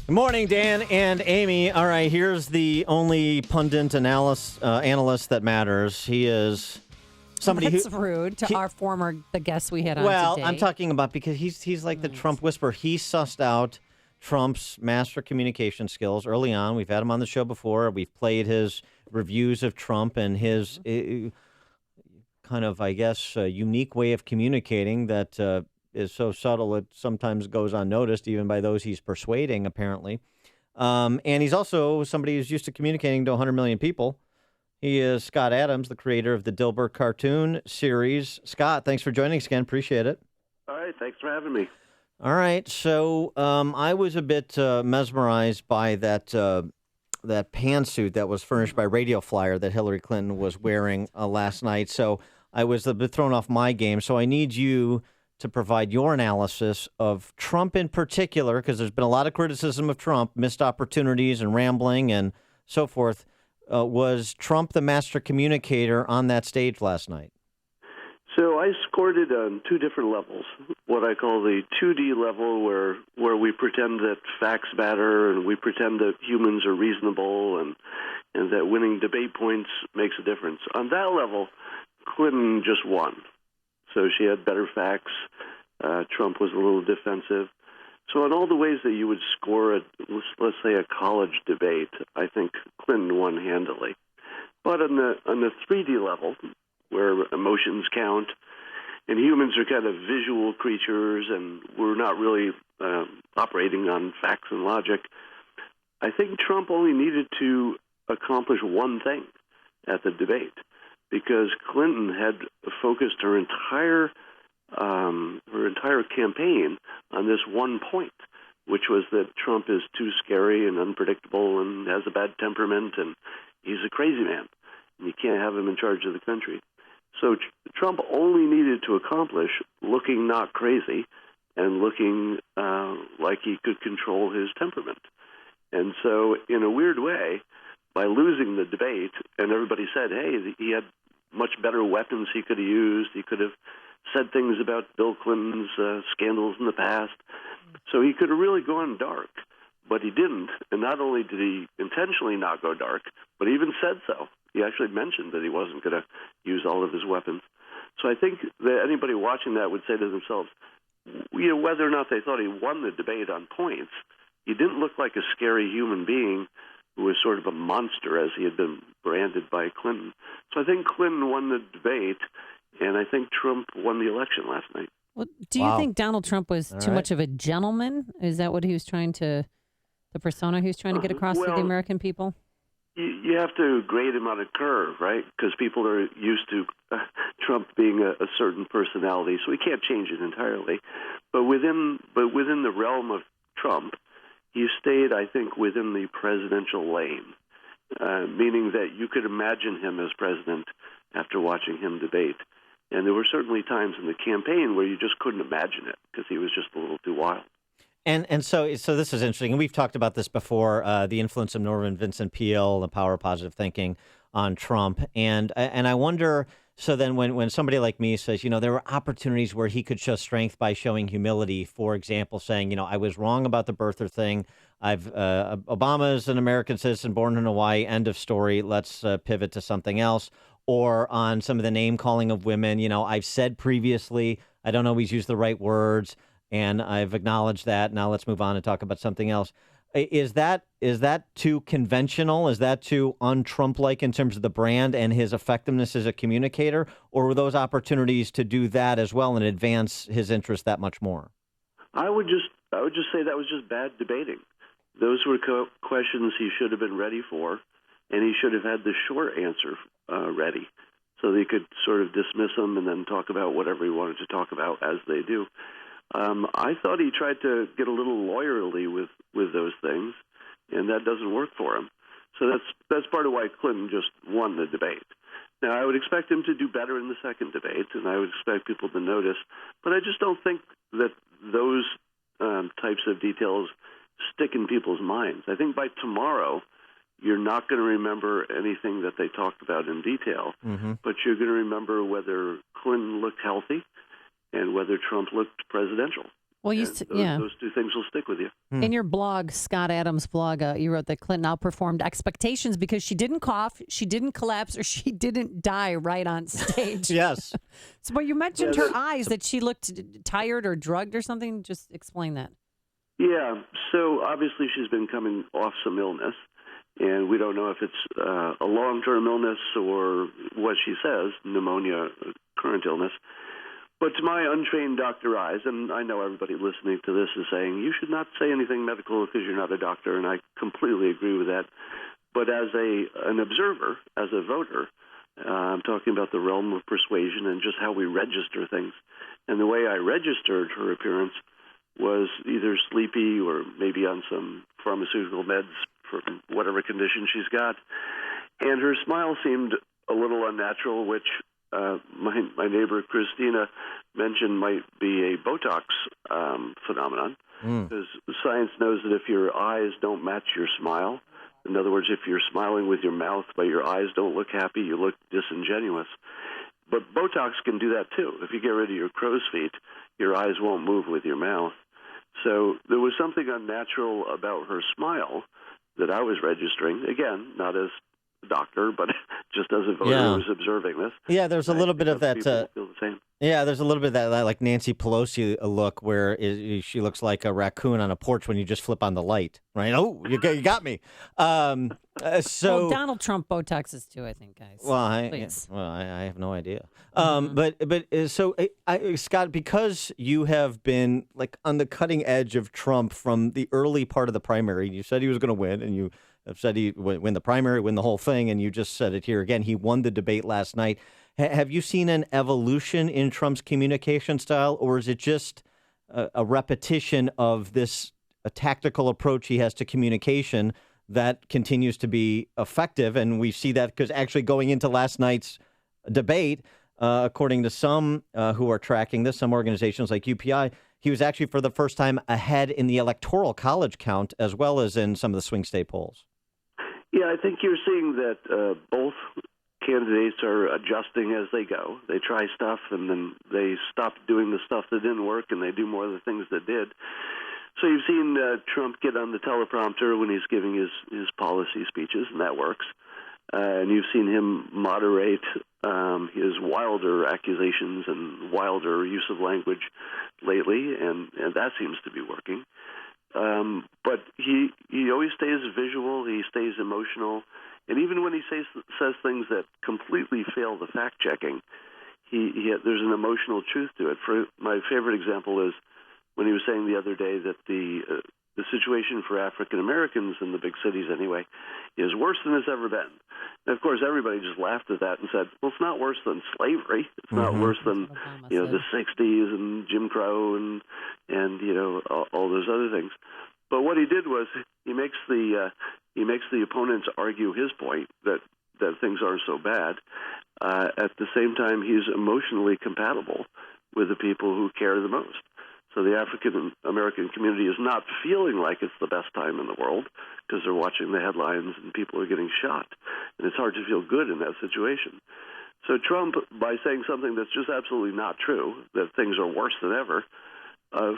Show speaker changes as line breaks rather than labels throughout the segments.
Good morning, Dan and Amy. All right, here's the only pundit analyst that matters. He is somebody
That's rude to our the guest we had on today.
Well, I'm talking about because he's like the Trump whisperer. He sussed out Trump's master communication skills early on. We've had him on the show before. We've played his reviews of Trump and his kind of, I guess, unique way of communicating that is so subtle it sometimes goes unnoticed, even by those he's persuading, apparently. And he's also somebody who's used to communicating to 100 million people. He is Scott Adams, the creator of the Dilbert cartoon series. Scott, thanks for joining us again. Appreciate it.
All right, thanks for having me.
All right, so I was a bit mesmerized by that pantsuit that was furnished by Radio Flyer that Hillary Clinton was wearing last night. So I was a bit thrown off my game. So I need you to provide your analysis of Trump in particular, because there's been a lot of criticism of Trump, missed opportunities and rambling and so forth. Was Trump the master communicator on that stage last night?
So I scored it on two different levels. What I call the 2D level, where we pretend that facts matter and we pretend that humans are reasonable and that winning debate points makes a difference. On that level, Clinton just won. So she had better facts. Trump was a little defensive. So in all the ways that you would score let's say a college debate, I think Clinton won handily. But on the 3D level, where emotions count, and humans are kind of visual creatures, and we're not really operating on facts and logic, I think Trump only needed to accomplish one thing at the debate, because Clinton had focused her entire campaign on this one point, which was that Trump is too scary and unpredictable and has a bad temperament, and he's a crazy man, and you can't have him in charge of the country. So Trump only needed to accomplish looking not crazy and looking like he could control his temperament. And so, in a weird way, by losing the debate, and everybody said, hey, he had much better weapons he could have used. He could have said things about Bill Clinton's scandals in the past. So he could have really gone dark, but he didn't. And not only did he intentionally not go dark, but he even said so. He actually mentioned that he wasn't going to use all of his weapons. So I think that anybody watching that would say to themselves, whether or not they thought he won the debate on points, he didn't look like a scary human being who was sort of a monster as he had been branded by Clinton. So I think Clinton won the debate, and I think Trump won the election last night.
Well, do you think Donald Trump was too much of a gentleman? Is that what he was trying to, the persona he was trying to get across to the American people?
You have to grade him on a curve, right? Because people are used to Trump being a certain personality, so we can't change it entirely. But within the realm of Trump, he stayed, I think, within the presidential lane, meaning that you could imagine him as president after watching him debate. And there were certainly times in the campaign where you just couldn't imagine it because he was just a little too wild.
And so this is interesting, and we've talked about this before, the influence of Norman Vincent Peale, the power of positive thinking on Trump. And I wonder, so then when somebody like me says, there were opportunities where he could show strength by showing humility, for example, saying, I was wrong about the birther thing. Obama is an American citizen born in Hawaii, end of story. Let's pivot to something else. Or on some of the name calling of women, I've said previously, I don't always use the right words. And I've acknowledged that. Now let's move on and talk about something else. Is that too conventional? Is that too un-Trump-like in terms of the brand and his effectiveness as a communicator? Or were those opportunities to do that as well and advance his interest that much more?
I would just say that was just bad debating. Those were questions he should have been ready for, and he should have had the short answer ready, so that he could sort of dismiss them and then talk about whatever he wanted to talk about, as they do. I thought he tried to get a little lawyerly with those things, and that doesn't work for him. So that's part of why Clinton just won the debate. Now, I would expect him to do better in the second debate, and I would expect people to notice, but I just don't think that those types of details stick in people's minds. I think by tomorrow, you're not going to remember anything that they talked about in detail, but you're going to remember whether Clinton looked healthy and whether Trump looked presidential.
Well,
Those two things will stick with you.
In your blog, Scott Adams' blog, you wrote that Clinton outperformed expectations because she didn't cough, she didn't collapse, or she didn't die right on stage.
Yes.
But you mentioned her eyes, that she looked tired or drugged or something. Just explain that.
Yeah. So obviously she's been coming off some illness, and we don't know if it's a long-term illness or what she says, pneumonia, current illness. But to my untrained doctor eyes, and I know everybody listening to this is saying, you should not say anything medical because you're not a doctor, and I completely agree with that. But as an observer, as a voter, I'm talking about the realm of persuasion and just how we register things. And the way I registered her appearance was either sleepy or maybe on some pharmaceutical meds for whatever condition she's got. And her smile seemed a little unnatural, which my neighbor Christina mentioned might be a Botox phenomenon, because science knows that if your eyes don't match your smile, in other words, if you're smiling with your mouth but your eyes don't look happy, you look disingenuous. But Botox can do that too. If you get rid of your crow's feet, your eyes won't move with your mouth. So there was something unnatural about her smile that I was registering. Again, not as a doctor, but just as a voter who was observing this.
Yeah, there's a little bit of that.
Feel the same.
Yeah, there's a little bit of that like Nancy Pelosi look where she looks like a raccoon on a porch when you just flip on the light, right? Oh, you got me. So
Donald Trump Botoxes too, I think, guys.
Well, I have no idea. So Scott, because you have been like on the cutting edge of Trump from the early part of the primary, you said he was going to win, and you have said he would win the primary, win the whole thing, and you just said it here again. He won the debate last night. Have you seen an evolution in Trump's communication style, or is it just a repetition of this tactical approach he has to communication that continues to be effective? And we see that because actually going into last night's debate, according to some who are tracking this, some organizations like UPI, he was actually for the first time ahead in the Electoral College count as well as in some of the swing state polls.
Yeah, I think you're seeing that both candidates are adjusting as they go. They try stuff and then they stop doing the stuff that didn't work and they do more of the things that did. So you've seen Trump get on the teleprompter when he's giving his policy speeches, and that works. And you've seen him moderate his wilder accusations and wilder use of language lately, and that seems to be working. But he always stays visual, he stays emotional, and even when he says things that completely fail the fact-checking, there's an emotional truth to it. For my favorite example is when he was saying the other day that the situation for African Americans in the big cities anyway is worse than it's ever been. And of course, everybody just laughed at that and said, well, it's not worse than slavery. It's not worse than the 60s and Jim Crow and all those other things. But what he did was he makes the opponents argue his point that things aren't so bad. At the same time, he's emotionally compatible with the people who care the most. So the African American community is not feeling like it's the best time in the world because they're watching the headlines and people are getting shot. And it's hard to feel good in that situation. So Trump, by saying something that's just absolutely not true, that things are worse than ever,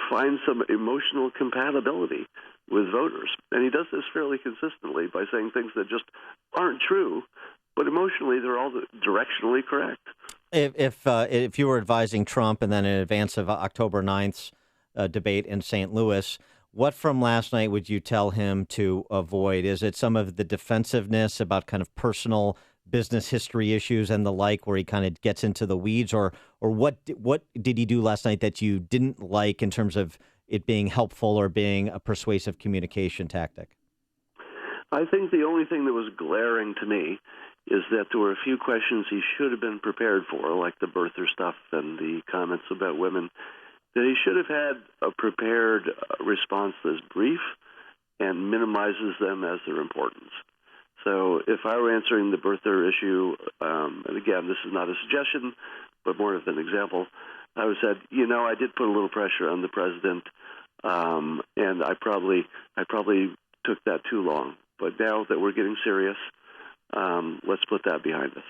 finds some emotional compatibility with voters. And he does this fairly consistently by saying things that just aren't true, but emotionally they're all directionally correct.
If you were advising Trump and then in advance of October 9th's debate in St. Louis, what from last night would you tell him to avoid? Is it some of the defensiveness about kind of personal business history issues and the like, where he kind of gets into the weeds, or what did he do last night that you didn't like in terms of it being helpful or being a persuasive communication tactic?
I think the only thing that was glaring to me is that there were a few questions he should have been prepared for, like the birther stuff and the comments about women, that he should have had a prepared response that's brief and minimizes them as their importance. So if I were answering the birther issue, and again, this is not a suggestion, but more of an example, I would have said, I did put a little pressure on the president, and I probably took that too long. But now that we're getting serious, let's put that behind us.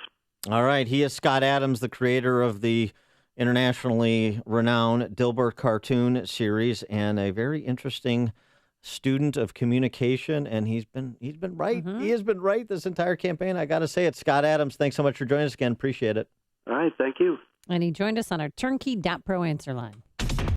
All right. He is Scott Adams, the creator of the internationally renowned Dilbert cartoon series and a very interesting student of communication. And he's been right. He has been right this entire campaign. I got to say it. Scott Adams, thanks so much for joining us again. Appreciate it.
All right. Thank you.
And he joined us on our turnkey.pro answer line.